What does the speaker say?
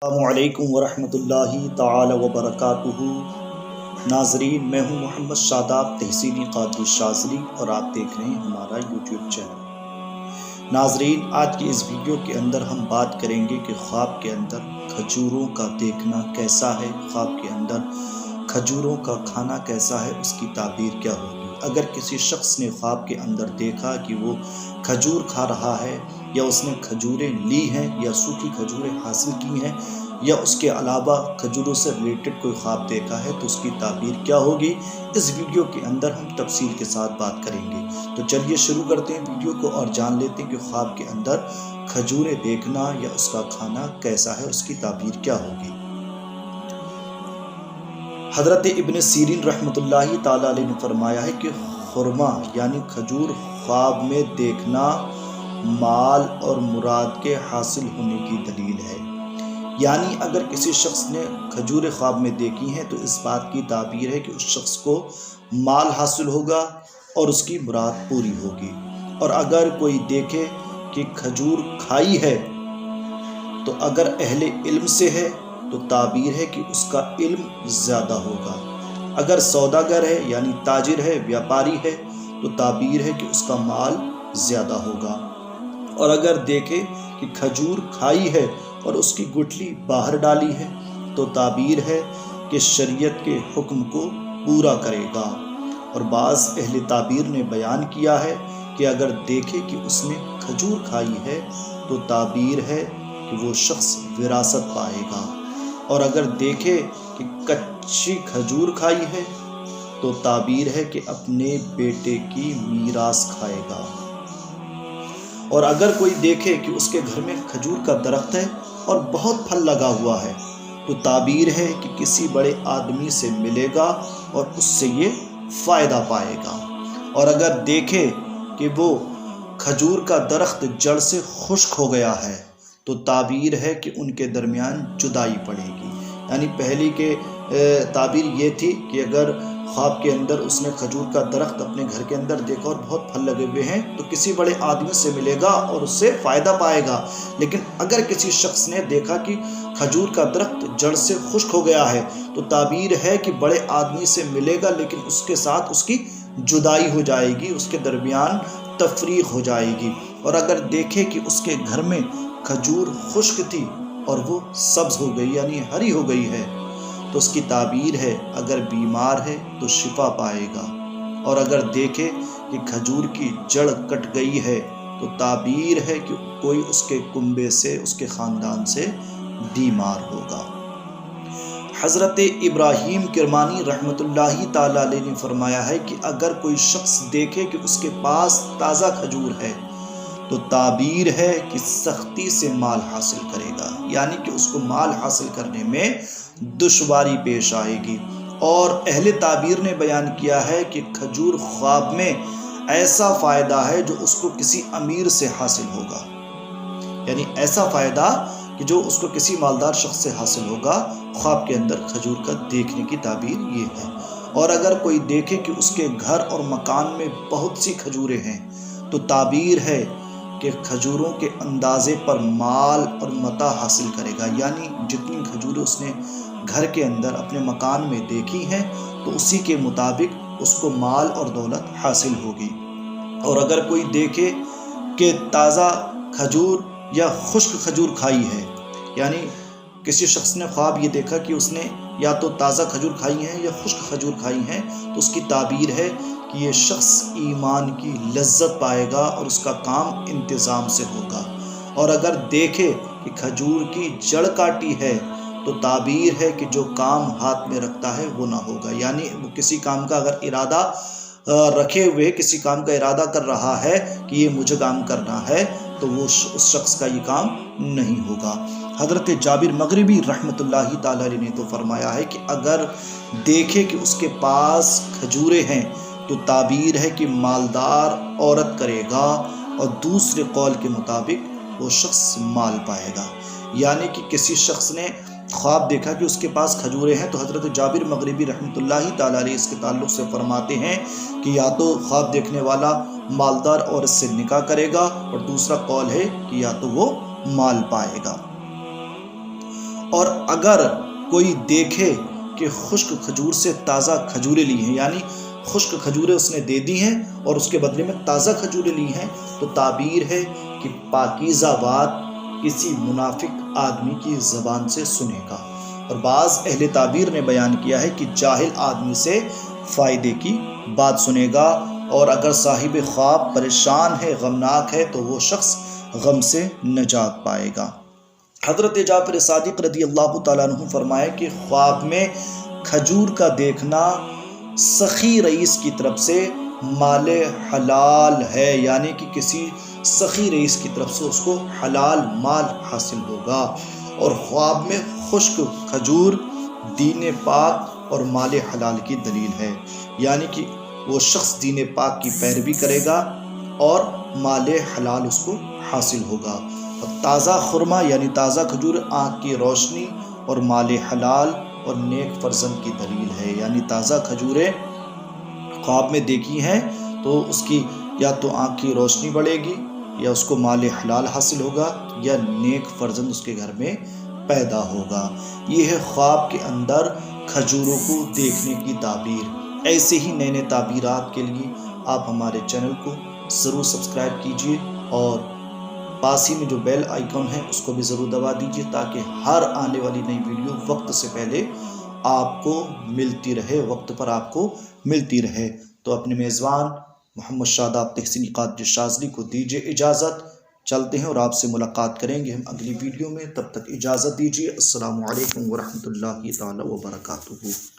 السلام علیکم ورحمۃ اللہ تعالی وبرکاتہ۔ ناظرین، میں ہوں محمد شاداب تحصیلی قادری شاذلی اور آپ دیکھ رہے ہیں ہمارا یوٹیوب چینل۔ ناظرین، آج کی اس ویڈیو کے اندر ہم بات کریں گے کہ خواب کے اندر کھجوروں کا دیکھنا کیسا ہے، خواب کے اندر کھجوروں کا کھانا کیسا ہے، اس کی تعبیر کیا ہوگی۔ اگر کسی شخص نے خواب کے اندر دیکھا کہ وہ کھجور کھا رہا ہے، یا اس نے کھجوریں لی ہیں یا سوکھی کھجوریں حاصل کی ہیں، یا اس کے علاوہ کھجوروں سے ریلیٹڈ کوئی خواب دیکھا ہے، تو اس کی تعبیر کیا ہوگی، اس ویڈیو کے اندر ہم تفصیل کے ساتھ بات کریں گے۔ تو چلیے شروع کرتے ہیں ویڈیو کو اور جان لیتے ہیں کہ خواب کے اندر کھجوریں دیکھنا یا اس کا کھانا کیسا ہے، اس کی تعبیر کیا ہوگی۔ حضرت ابن سیرین رحمۃ اللہ تعالی علیہ نے فرمایا ہے کہ خرما یعنی کھجور خواب میں دیکھنا مال اور مراد کے حاصل ہونے کی دلیل ہے۔ یعنی اگر کسی شخص نے کھجور خواب میں دیکھی ہیں تو اس بات کی تعبیر ہے کہ اس شخص کو مال حاصل ہوگا اور اس کی مراد پوری ہوگی۔ اور اگر کوئی دیکھے کہ کھجور کھائی ہے تو اگر اہل علم سے ہے تو تعبیر ہے کہ اس کا علم زیادہ ہوگا۔ اگر سوداگر ہے یعنی تاجر ہے، ویاپاری ہے، تو تعبیر ہے کہ اس کا مال زیادہ ہوگا۔ اور اگر دیکھے کہ کھجور کھائی ہے اور اس کی گٹھلی باہر ڈالی ہے تو تعبیر ہے کہ شریعت کے حکم کو پورا کرے گا۔ اور بعض اہل تعبیر نے بیان کیا ہے کہ اگر دیکھے کہ اس نے کھجور کھائی ہے تو تعبیر ہے کہ وہ شخص وراثت پائے گا، اور اگر دیکھے کہ کچی کھجور کھائی ہے تو تعبیر ہے کہ اپنے بیٹے کی میراث کھائے گا۔ اور اگر کوئی دیکھے کہ اس کے گھر میں کھجور کا درخت ہے اور بہت پھل لگا ہوا ہے تو تعبیر ہے کہ کسی بڑے آدمی سے ملے گا اور اس سے یہ فائدہ پائے گا۔ اور اگر دیکھے کہ وہ کھجور کا درخت جڑ سے خشک ہو گیا ہے تو تعبیر ہے کہ ان کے درمیان جدائی پڑے گی۔ یعنی پہلی کے تعبیر یہ تھی کہ اگر خواب کے اندر اس نے کھجور کا درخت اپنے گھر کے اندر دیکھا اور بہت پھل لگے ہوئے ہیں تو کسی بڑے آدمی سے ملے گا اور اس سے فائدہ پائے گا۔ لیکن اگر کسی شخص نے دیکھا کہ کھجور کا درخت جڑ سے خشک ہو گیا ہے تو تعبیر ہے کہ بڑے آدمی سے ملے گا لیکن اس کے ساتھ اس کی جدائی ہو جائے گی، اس کے درمیان تفریق ہو جائے گی۔ اور اگر دیکھے کہ اس کے گھر میں کھجور خشک تھی اور وہ سبز ہو گئی یعنی ہری ہو گئی ہے تو اس کی تعبیر ہے اگر بیمار ہے تو شفا پائے گا۔ اور اگر دیکھے کہ کھجور کی جڑ کٹ گئی ہے تو تعبیر ہے کہ کوئی اس کے کنبے سے، اس کے خاندان سے بیمار ہوگا۔ حضرت ابراہیم کرمانی رحمۃ اللہ تعالی علیہ نے فرمایا ہے کہ اگر کوئی شخص دیکھے کہ اس کے پاس تازہ کھجور ہے تو تعبیر ہے کہ سختی سے مال حاصل کرے گا، یعنی کہ اس کو مال حاصل کرنے میں دشواری پیش آئے گی۔ اور اہل تعبیر نے بیان کیا ہے کہ کھجور خواب میں ایسا فائدہ ہے جو اس کو کسی امیر سے حاصل ہوگا، یعنی ایسا فائدہ کہ جو اس کو کسی مالدار شخص سے حاصل ہوگا۔ خواب کے اندر کھجور کا دیکھنے کی تعبیر یہ ہے۔ اور اگر کوئی دیکھے کہ اس کے گھر اور مکان میں بہت سی کھجوریں ہیں تو تعبیر ہے کہ کھجوروں کے اندازے پر مال اور متاع حاصل کرے گا، یعنی جتنی کھجوریں اس نے گھر کے اندر اپنے مکان میں دیکھی ہیں تو اسی کے مطابق اس کو مال اور دولت حاصل ہوگی۔ اور اگر کوئی دیکھے کہ تازہ کھجور یا خشک کھجور کھائی ہے، یعنی کسی شخص نے خواب یہ دیکھا کہ اس نے یا تو تازہ کھجور کھائی ہیں یا خشک کھجور کھائی ہیں تو اس کی تعبیر ہے کہ یہ شخص ایمان کی لذت پائے گا اور اس کا کام انتظام سے ہوگا۔ اور اگر دیکھے کہ کھجور کی جڑ کاٹی ہے تو تعبیر ہے کہ جو کام ہاتھ میں رکھتا ہے وہ نہ ہوگا، یعنی وہ کسی کام کا اگر ارادہ رکھے ہوئے کسی کام کا ارادہ کر رہا ہے کہ یہ مجھے کام کرنا ہے تو وہ اس شخص کا یہ کام نہیں ہوگا۔ حضرت جابر مغربی رحمۃ اللہ تعالی علیہ نے تو فرمایا ہے کہ اگر دیکھے کہ اس کے پاس کھجوریں ہیں تو تعبیر ہے کہ مالدار عورت کرے گا، اور دوسرے قول کے مطابق وہ شخص مال پائے گا۔ یعنی کہ کسی شخص نے خواب دیکھا کہ اس کے پاس کھجوریں ہیں تو حضرت جابر مغربی رحمۃ اللہ تعالی علیہ اس کے تعلق سے فرماتے ہیں کہ یا تو خواب دیکھنے والا مالدار عورت سے نکاح کرے گا، اور دوسرا قول ہے کہ یا تو وہ مال پائے گا۔ اور اگر کوئی دیکھے کہ خشک کھجور سے تازہ کھجوریں لی ہیں، یعنی خشک کھجوریں اس نے دے دی ہیں اور اس کے بدلے میں تازہ کھجوریں لی ہیں، تو تعبیر ہے کہ پاکیزہ بات کسی منافق آدمی کی زبان سے سنے گا۔ اور بعض اہل تعبیر نے بیان کیا ہے کہ جاہل آدمی سے فائدے کی بات سنے گا، اور اگر صاحب خواب پریشان ہے، غمناک ہے، تو وہ شخص غم سے نجات پائے گا۔ حضرت جعفر صادق رضی اللہ تعالیٰ عنہ فرمائے کہ خواب میں کھجور کا دیکھنا سخی رئیس کی طرف سے مال حلال ہے، یعنی کہ کسی سخی رئیس کی طرف سے اس کو حلال مال حاصل ہوگا۔ اور خواب میں خشک کھجور دین پاک اور مال حلال کی دلیل ہے، یعنی کہ وہ شخص دین پاک کی پیروی کرے گا اور مال حلال اس کو حاصل ہوگا۔ اور تازہ خرما یعنی تازہ کھجور آنکھ کی روشنی اور مال حلال اور نیک فرزند کی دلیل ہے، یعنی تازہ کھجوریں خواب میں دیکھی ہیں تو اس کی یا تو آنکھ کی روشنی بڑھے گی، یا اس کو مال حلال حاصل ہوگا، یا نیک فرزند اس کے گھر میں پیدا ہوگا۔ یہ ہے خواب کے اندر کھجوروں کو دیکھنے کی تعبیر۔ ایسے ہی نئے نئے تعبیرات کے لیے آپ ہمارے چینل کو ضرور سبسکرائب کیجیے، اور پاس ہی میں جو بیل آئیکن ہے اس کو بھی ضرور دبا دیجیے، تاکہ ہر آنے والی نئی ویڈیو وقت سے پہلے آپ کو ملتی رہے، وقت پر آپ کو ملتی رہے۔ تو اپنے میزبان محمد شاداب تحسینی قادری شاذلی کو دیجیے اجازت، چلتے ہیں اور آپ سے ملاقات کریں گے ہم اگلی ویڈیو میں۔ تب تک اجازت دیجیے۔ السلام علیکم ورحمۃ اللہ تعالی وبرکاتہ۔